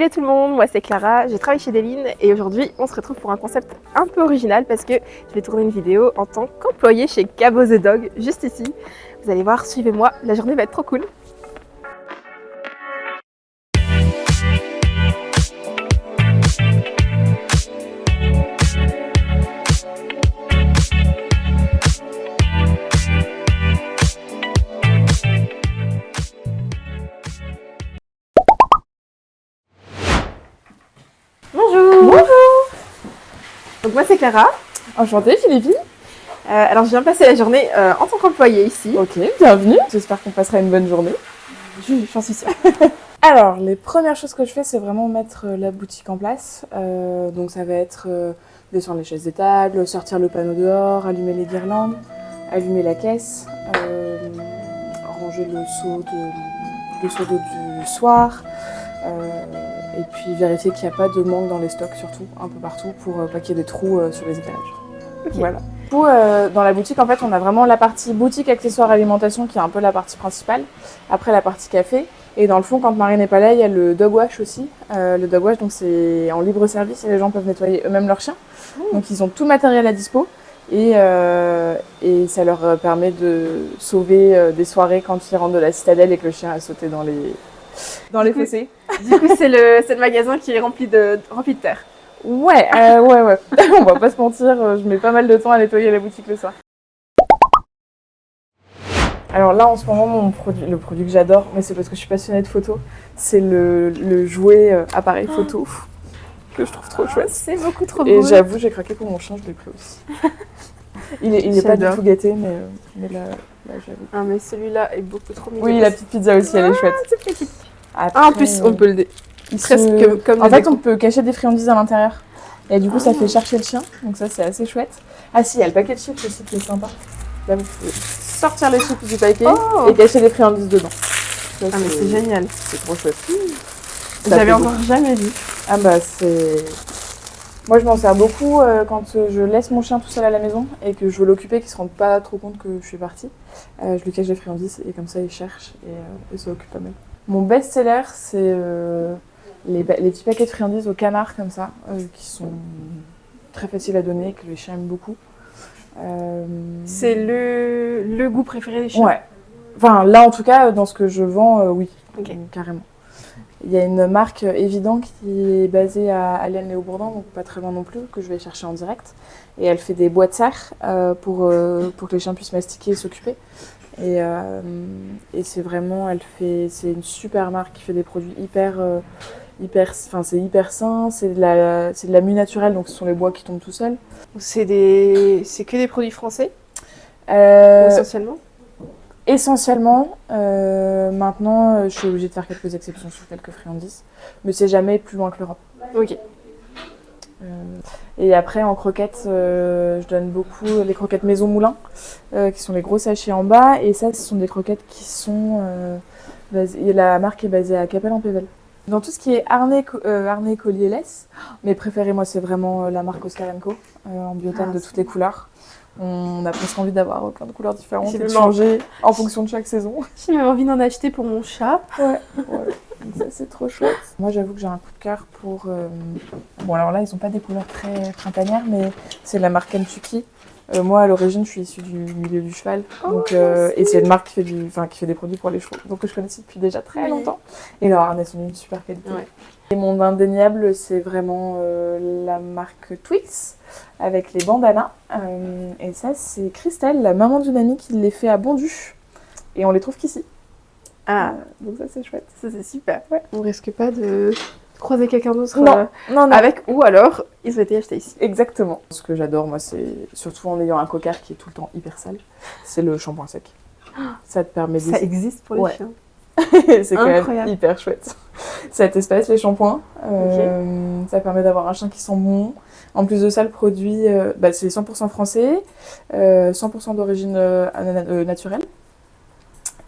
Hello tout le monde, moi c'est Clara, je travaille chez Deline et aujourd'hui on se retrouve pour un concept un peu original parce que je vais tourner une vidéo en tant qu'employée chez Gabo the Dog, juste ici. Vous allez voir, suivez-moi, la journée va être trop cool. Bonjour. Bonjour. Donc moi c'est Clara. Enchantée Philippine. Alors je viens passer la journée en tant qu'employée ici. Ok, bienvenue. J'espère qu'on passera une bonne journée. J'en suis sûre. Alors, les premières choses que je fais, c'est vraiment mettre la boutique en place. Donc ça va être descendre les chaises des tables, sortir le panneau dehors, allumer les guirlandes, allumer la caisse, ranger le seau d'eau du soir. Et puis vérifier qu'il n'y a pas de manque dans les stocks, surtout un peu partout, pour pas qu'il y ait des trous sur les éclairages. Okay. Voilà. Du coup, dans la boutique, en fait, on a vraiment la partie boutique, accessoires, alimentation, qui est un peu la partie principale. Après, la partie café. Et dans le fond, quand Marie n'est pas là, il y a le dog wash aussi. Le dog wash, donc c'est en libre service et les gens peuvent nettoyer eux-mêmes leurs chiens. Donc ils ont tout le matériel à dispo. Et ça leur permet de sauver des soirées quand ils rentrent de la citadelle et que le chien a sauté dans les fossés. Du coup, c'est le magasin qui est rempli de terre. Ouais. On va pas se mentir, je mets pas mal de temps à nettoyer la boutique le soir. Alors là, en ce moment, le produit que j'adore, mais c'est parce que je suis passionnée de photo, c'est le jouet appareil photo que je trouve trop chouette. C'est beaucoup trop beau. Et j'avoue, j'ai craqué pour mon chien, je l'ai pris aussi. Il est pas du tout gâté, mais là j'avoue. Ah, mais celui-là est beaucoup trop mignon. Oui, la petite pizza aussi, elle est chouette. C'est petit. Après, en plus, on peut le presque comme en fait, on peut cacher des friandises à l'intérieur. Et du coup, ça fait chercher le chien. Donc ça, c'est assez chouette. Ah si, il y a le paquet de chips aussi qui est sympa. Là, vous pouvez sortir les chips du paquet et cacher des friandises dedans. Ça, mais c'est génial. C'est trop chouette. J'avais encore jamais vu. Ah bah c'est... Moi, je m'en sers beaucoup quand je laisse mon chien tout seul à la maison et que je veux l'occuper, qu'il ne se rende pas trop compte que je suis partie. Je lui cache des friandises et comme ça, il cherche et ça occupe pas mal. Mon best-seller, c'est les petits paquets de friandises au canard comme ça, qui sont très faciles à donner, que les chiens aiment beaucoup. C'est le goût préféré des chiens. Ouais. Enfin, là, en tout cas, dans ce que je vends, oui, okay. Carrément. Il y a une marque Évident qui est basée à Allen-les-Hauts-Bourdons, donc pas très loin non plus, que je vais chercher en direct. Et elle fait des boîtes serres pour que les chiens puissent mastiquer et s'occuper. Et c'est vraiment, c'est une super marque qui fait des produits c'est hyper sain, c'est de la mue naturelle, donc ce sont les bois qui tombent tout seuls. C'est que des produits français essentiellement. Essentiellement, maintenant je suis obligée de faire quelques exceptions sur quelques friandises, mais c'est jamais plus loin que l'Europe. Ok. Et après en croquettes, je donne beaucoup les croquettes Maison Moulin, qui sont les gros sachets en bas, et ça ce sont des croquettes qui sont la marque est basée à Capelle-en-Pével. Dans tout ce qui est harnais, collier, laisse, mes préférés moi c'est vraiment la marque Oscar & Co, en biotane de toutes les couleurs. On a presque envie d'avoir plein de couleurs différentes et de changer en fonction de chaque saison. J'ai même envie d'en acheter pour mon chat. Ouais. Donc ça c'est trop chouette. Moi j'avoue que j'ai un coup de cœur pour... Bon alors là ils ont pas des couleurs très printanières, mais c'est la marque Kentucky. Moi à l'origine je suis issue du milieu du cheval, donc, et c'est une marque qui fait des produits pour les chevaux, donc que je connaissais depuis déjà très longtemps. Et leurs harnais sont d'une super qualité. Ouais. Et mon indéniable c'est vraiment la marque Twix avec les bandanas. Et ça c'est Christelle, la maman d'une amie qui les fait à Bondu. Et on les trouve qu'ici. Ah, donc ça c'est chouette. Ça c'est super. Ouais. On risque pas de croiser quelqu'un d'autre non. Avec, ou alors ils ont été achetés ici. Exactement. Ce que j'adore moi c'est, surtout en ayant un coquard qui est tout le temps hyper sale, c'est le shampoing sec. Ça te permet Ça existe pour les chiens. C'est quand même hyper chouette. Ça t'espace les shampoings. Ça permet d'avoir un chien qui sent bon. En plus de ça, le produit, c'est 100% français, 100% d'origine naturelle.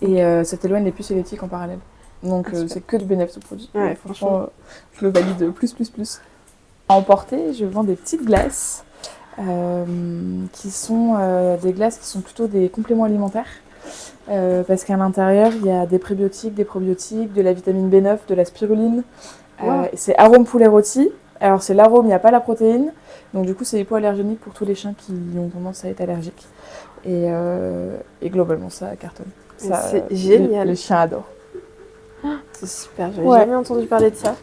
Et ça t'éloigne les puces électriques en parallèle. Donc c'est que du bénéfice au produit. Ouais, franchement, je le valide plus. À emporter, je vends des petites glaces qui sont des glaces qui sont plutôt des compléments alimentaires. Parce qu'à l'intérieur, il y a des prébiotiques, des probiotiques, de la vitamine B9, de la spiruline, Wow. C'est arôme poulet rôti. Alors c'est l'arôme, il n'y a pas la protéine. Donc du coup c'est hypoallergénique pour tous les chiens qui ont tendance à être allergiques. Et globalement ça cartonne. Ça, C'est génial. Les chiens adorent. C'est super, j'avais jamais entendu parler de ça.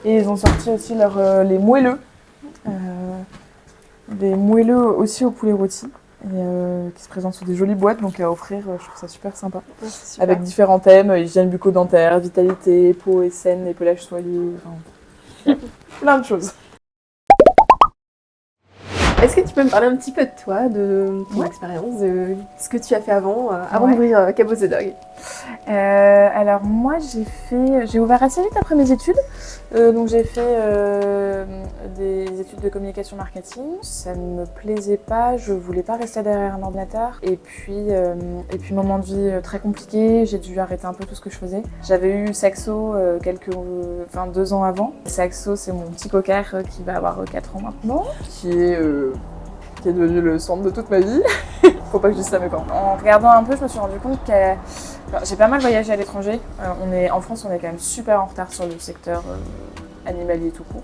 Et ils ont sorti aussi les moelleux. Des moelleux aussi au poulet rôti. Qui se présentent sous des jolies boîtes, donc à offrir, je trouve ça super sympa. Ouais, c'est super. Avec différents thèmes, hygiène bucco-dentaire, vitalité, peau et saine, les pelages soyeux, enfin, plein de choses. Est-ce que tu peux me parler un petit peu de toi, de ton expérience, de ce que tu as fait avant d'ouvrir Cabot the Dog? Alors moi j'ai ouvert assez vite après mes études, donc j'ai fait des études de communication marketing. Ça ne me plaisait pas, je voulais pas rester derrière un ordinateur. Et puis moment de vie très compliqué, j'ai dû arrêter un peu tout ce que je faisais. J'avais eu Saxo 2 ans avant. Saxo c'est mon petit cocker qui va avoir 4 ans maintenant, qui est devenu le centre de toute ma vie. Faut pas que je dise ça à mes parents. En regardant un peu, je me suis rendu compte que j'ai pas mal voyagé à l'étranger. En France, on est quand même super en retard sur le secteur animalier tout court.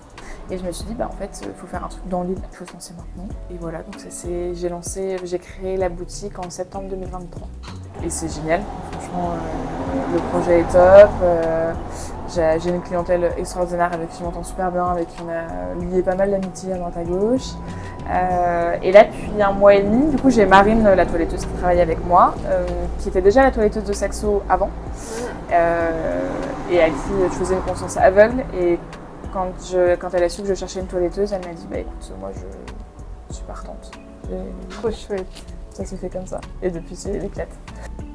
Et je me suis dit, en fait, il faut faire un truc dans l'île, il faut se lancer maintenant. Et voilà, donc j'ai créé la boutique en septembre 2023. Et c'est génial, franchement, le projet est top. J'ai une clientèle extraordinaire avec qui je m'entends super bien, avec qui on a lié pas mal d'amitié à droite à gauche. Et là, depuis 1 mois et demi, du coup, j'ai Marine, la toiletteuse qui travaille avec moi, qui était déjà la toiletteuse de Saxo avant, et à qui je faisais une confiance aveugle. Et quand elle a su que je cherchais une toiletteuse, elle m'a dit écoute, moi je suis partante. Trop chouette. Ça s'est fait comme ça. Et depuis, c'est l'éclate.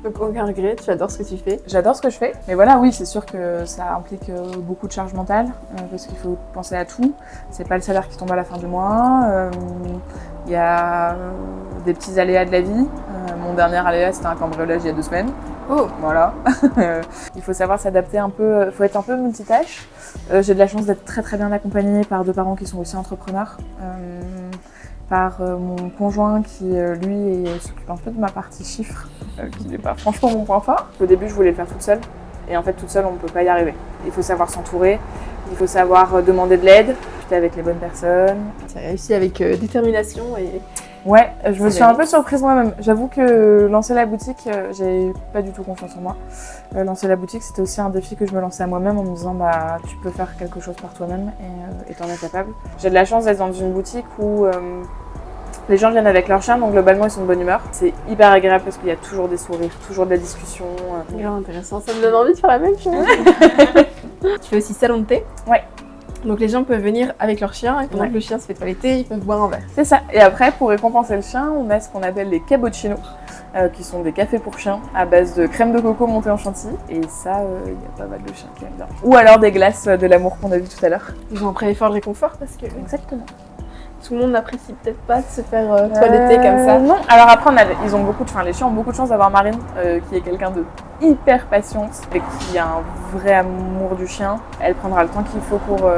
Donc aucun regret, tu adores ce que tu fais. J'adore ce que je fais, mais voilà, oui, c'est sûr que ça implique beaucoup de charge mentale, parce qu'il faut penser à tout. C'est pas le salaire qui tombe à la fin du mois. Il y a des petits aléas de la vie. Mon dernier aléa, c'était un cambriolage il y a 2 semaines. Oh. Voilà. Il faut savoir s'adapter un peu, il faut être un peu multitâche. J'ai de la chance d'être très très bien accompagnée par 2 parents qui sont aussi entrepreneurs. Par mon conjoint qui, lui, s'occupe un peu de ma partie chiffres, qui n'est pas franchement mon point fort. Au début, je voulais le faire toute seule. Et en fait, toute seule, on ne peut pas y arriver. Il faut savoir s'entourer, il faut savoir demander de l'aide, discuter avec les bonnes personnes. Tu as réussi avec détermination et... Ouais, je me suis un peu surprise moi-même. J'avoue que lancer la boutique, j'ai pas du tout confiance en moi. Lancer la boutique, c'était aussi un défi que je me lançais à moi-même en me disant tu peux faire quelque chose par toi-même et t'en es capable. J'ai de la chance d'être dans une boutique où les gens viennent avec leur chien, donc globalement ils sont de bonne humeur. C'est hyper agréable parce qu'il y a toujours des sourires, toujours de la discussion. Grave intéressant, ça me donne envie de faire la même chose. Tu fais aussi salon de thé? Ouais. Donc les gens peuvent venir avec leur chien et pendant que le chien se fait toiletter, ils peuvent boire un verre. C'est ça. Et après, pour récompenser le chien, on a ce qu'on appelle les cappuccinos, qui sont des cafés pour chiens à base de crème de coco montée en chantilly. Et ça, il y a pas mal de chiens qui aiment bien. Ou alors des glaces de l'amour qu'on a vu tout à l'heure. Ils ont un préeffort de réconfort parce que Exactement. tout le monde n'apprécie peut-être pas de se faire toiletter comme ça. Non, alors après, les chiens ont beaucoup de chance d'avoir Marine, qui est quelqu'un de hyper patiente et qui a un vrai amour du chien. Elle prendra le temps qu'il faut pour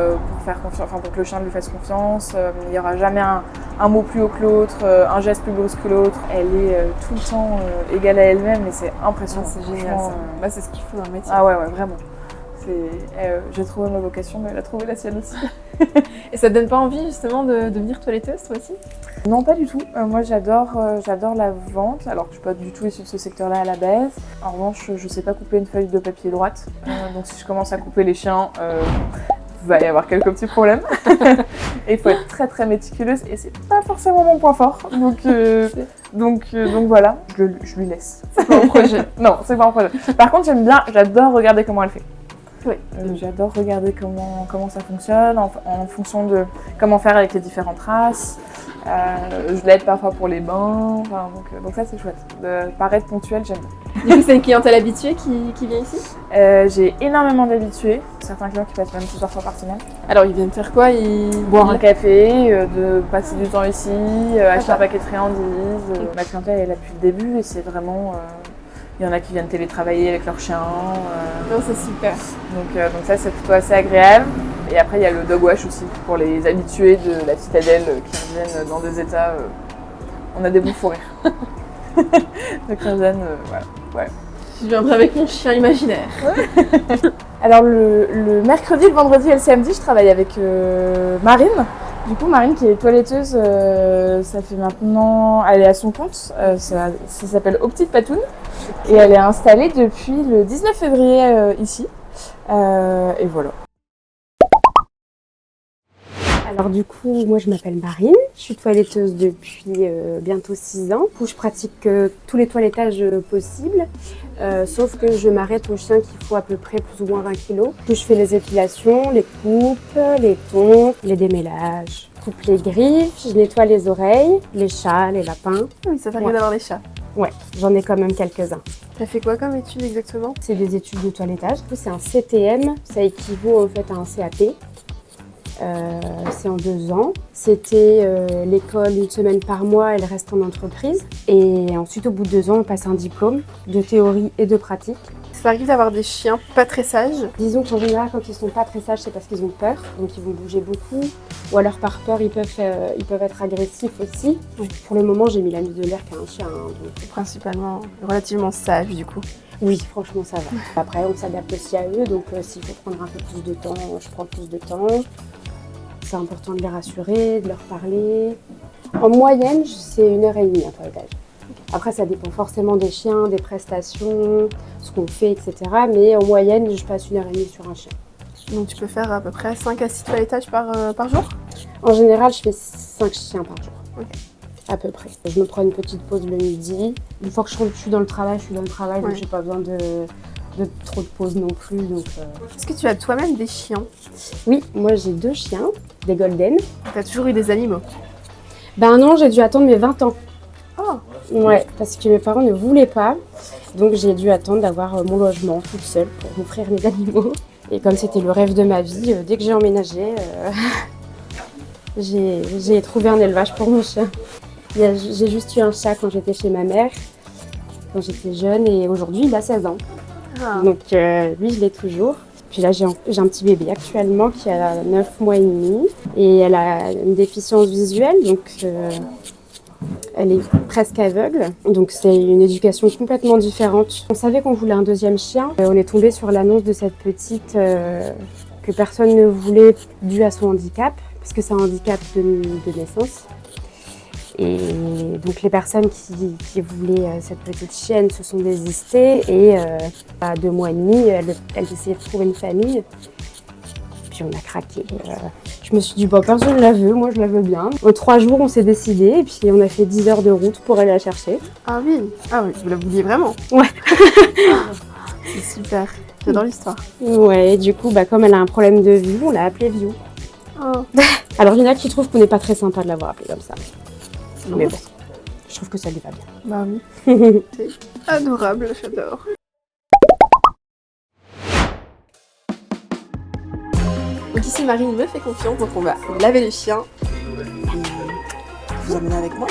faire confiance, pour que le chien lui fasse confiance. Il n'y aura jamais un mot plus haut que l'autre, un geste plus brusque que l'autre. Elle est tout le temps égale à elle-même et c'est impressionnant. C'est génial ça. C'est ce qu'il faut dans le métier. Ah ouais, vraiment. J'ai trouvé ma vocation, mais elle a trouvé la sienne aussi. Et ça te donne pas envie justement de devenir toiletteuse toi aussi? Non, pas du tout. Moi j'adore la vente, alors que je suis pas du tout issue de ce secteur-là à la base. En revanche, je sais pas couper une feuille de papier droite, donc si je commence à couper les chiens, il va y avoir quelques petits problèmes. Et il faut être très très méticuleuse et c'est pas forcément mon point fort. Donc voilà, je lui laisse. C'est pas un projet. Non, c'est pas un projet. Par contre, j'adore regarder comment elle fait. Oui. J'adore regarder comment ça fonctionne, en fonction de comment faire avec les différentes races. Je l'aide parfois pour les bains, donc ça c'est chouette. De paraître ponctuelle, j'aime bien. Du coup, c'est une clientèle habituée qui vient ici? J'ai énormément d'habitués, certains clients qui passent même plusieurs fois par semaine. Alors, ils viennent faire quoi? Boire un café, de passer du temps ici, acheter un paquet de friandises. Ma clientèle est là depuis le début et c'est vraiment... Il y en a qui viennent télétravailler avec leur chien. Non, c'est super. Donc ça, c'est plutôt assez agréable. Et après, il y a le dog wash aussi pour les habitués de la citadelle qui reviennent dans des états... on a des bons fous rires. Donc reviennent, voilà. Ouais. Je viendrai avec mon chien imaginaire. Alors le mercredi, le vendredi et le samedi, je travaille avec Marine. Du coup, Marine qui est toiletteuse, ça fait maintenant, elle est à son compte, ça s'appelle Aux Petites Patounes et elle est installée depuis le 19 février ici. Et voilà. Alors du coup, moi je m'appelle Marine, je suis toiletteuse depuis bientôt 6 ans. Du coup, je pratique tous les toilettages possibles, sauf que je m'arrête aux chiens qui font à peu près plus ou moins 20 kilos. Du coup, je fais les épilations, les coupes, les tons, les démêlages. Je coupe les griffes, je nettoie les oreilles, les chats, les lapins. Oui, ça t'arrive d'avoir des chats. Ouais, j'en ai quand même quelques-uns. T'as fait quoi comme étude exactement? C'est des études de toilettage. Du coup, c'est un CTM, ça équivaut en fait à un CAP. C'est en 2 ans. C'était l'école une semaine par mois et le reste en entreprise. Et ensuite, au bout de 2 ans, on passe un diplôme de théorie et de pratique. Ça arrive d'avoir des chiens pas très sages. Disons qu'en général, quand ils sont pas très sages, c'est parce qu'ils ont peur, donc ils vont bouger beaucoup. Ou alors par peur, ils peuvent être agressifs aussi. Donc, pour le moment, j'ai mis la nuit de l'air qu'à un chien. Hein, donc... Principalement relativement sages du coup. Oui, franchement, ça va. Après, on s'adapte aussi à eux, donc s'il faut prendre un peu plus de temps, je prends plus de temps. C'est important de les rassurer, de leur parler. En moyenne, c'est 1h30 un toilettage. Après, ça dépend forcément des chiens, des prestations, ce qu'on fait, etc. Mais en moyenne, je passe 1h30 sur un chien. Donc tu peux faire à peu près 5 à 6 toilettages par jour? En général, je fais 5 chiens par jour. Okay. À peu près. Je me prends une petite pause le midi. Une fois que je suis dans le travail, donc j'ai pas besoin de trop de pause non plus. Est-ce que tu as toi-même des chiens? Oui, moi j'ai 2 chiens, des golden. Tu as toujours eu des animaux? Ben non, j'ai dû attendre mes 20 ans. Oh. Ouais, parce que mes parents ne voulaient pas. Donc j'ai dû attendre d'avoir mon logement toute seule pour m'offrir mes animaux. Et comme c'était le rêve de ma vie, dès que j'ai emménagé, j'ai trouvé un élevage pour mon chien. J'ai juste eu un chat quand j'étais chez ma mère, quand j'étais jeune, et aujourd'hui il a 16 ans. Ah. Donc lui, je l'ai toujours. Puis là, j'ai un petit bébé actuellement qui a 9 mois et demi et elle a une déficience visuelle, donc elle est presque aveugle. Donc c'est une éducation complètement différente. On savait qu'on voulait un 2e chien. On est tombé sur l'annonce de cette petite que personne ne voulait dû à son handicap, puisque c'est un handicap de naissance. Et donc les personnes qui voulaient cette petite chienne se sont désistées et à 2 mois et demi, elle essayait de trouver une famille. Puis on a craqué. Je me suis dit, bon, personne ne la veut, moi je la veux bien. En 3 jours, on s'est décidé et puis on a fait 10 heures de route pour aller la chercher. Ah oui, vous la vouliez vraiment? Ouais. C'est super, j'adore l'histoire. Ouais, et du coup, comme elle a un problème de vue, on l'a appelée View. Oh. Alors il y en a qui trouvent qu'on n'est pas très sympa de l'avoir appelée comme ça. Non. Mais bon, je trouve que ça lui va bien. Bah oui. C'est adorable, j'adore. Donc ici Marine me fait confiance, donc on va laver les chiens. Et vous amener avec moi.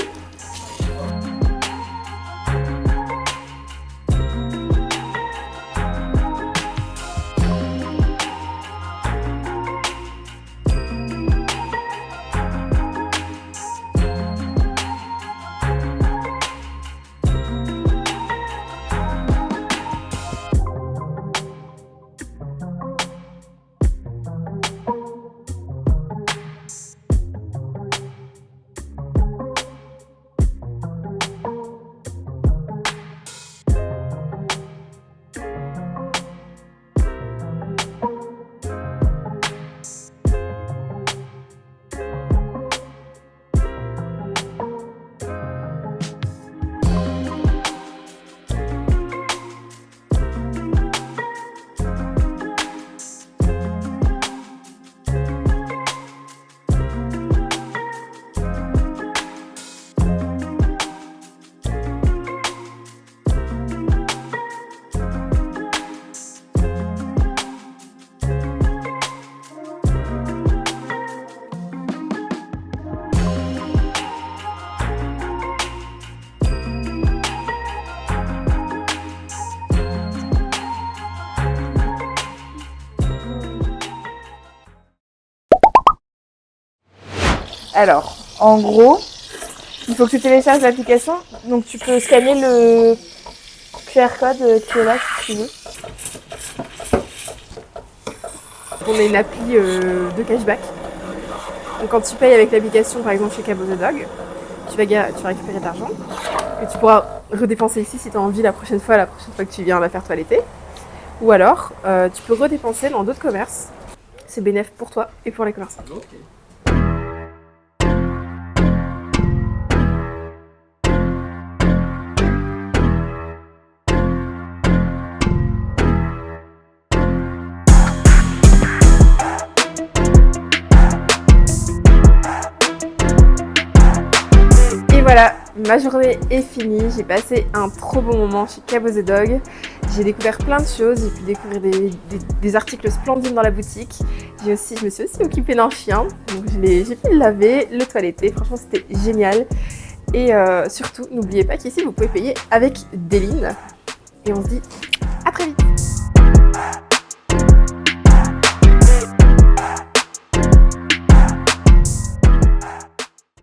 Alors, en gros, il faut que tu télécharges l'application. Donc tu peux scanner le QR code qui est là si tu veux. on a une appli de cashback. Donc quand tu payes avec l'application, par exemple chez Cabo the Dog, tu vas récupérer de l'argent que tu pourras redépenser ici si tu as envie la prochaine fois que tu viens la faire toiletter. Ou alors, tu peux redépenser dans d'autres commerces. C'est bénéfique pour toi et pour les commerçants. Ok. Et voilà, ma journée est finie. J'ai passé un trop bon moment chez Cabo the Dog. J'ai découvert plein de choses. J'ai pu découvrir des articles splendides dans la boutique. Je me suis aussi occupée d'un chien. Donc j'ai pu le laver, le toiletter. Franchement, c'était génial. Et surtout, n'oubliez pas qu'ici, vous pouvez payer avec Deline. Et on se dit